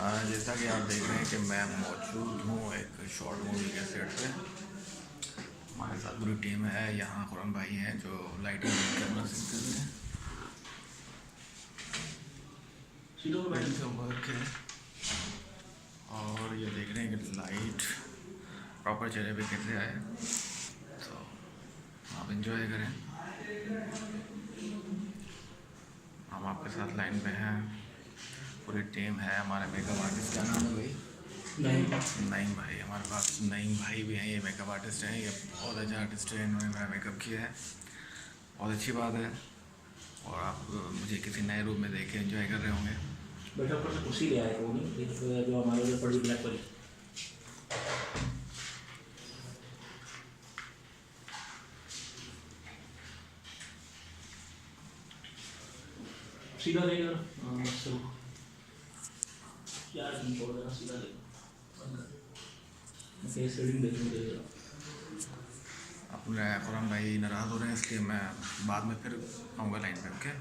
जैसा कि आप देख रहे हैं कि मैं मौजूद हूँ एक शॉर्ट मूवी के सेट पे। हमारे साथ पूरी टीम है। यहाँ खुरम भाई हैं जो लाइटिंग कैमरा सीखते हुए वर्क है। और ये देख रहे हैं कि लाइट प्रॉपर चेहरे पे कैसे आए, तो आप इंजॉय करें। हम आपके साथ लाइन पे हैं, पूरी टीम है। हमारे मेकअप आर्टिस्ट का नाम है भाई नईम भाई। हमारे पास नईम भाई भी हैं, ये मेकअप आर्टिस्ट हैं। ये बहुत अच्छा आर्टिस्ट है, इन्होंने मेरा मेकअप किया है, बहुत अच्छी बात है। और आप मुझे किसी नए रूप में देख के एंजॉय कर रहे होंगे। बेटा ऊपर से कुर्सी ले आए वो नहीं जो हमारे उधर पड़ी ब्लैक वाली। सीधा लेगा यार, तुम छोड़ देना, सीधा लेगा। फेस रीडिंग देखने अपने खुरम भाई नाराज़ हो रहे हैं, इसलिए मैं बाद में फिर आऊँगा लाइन पे। ओके।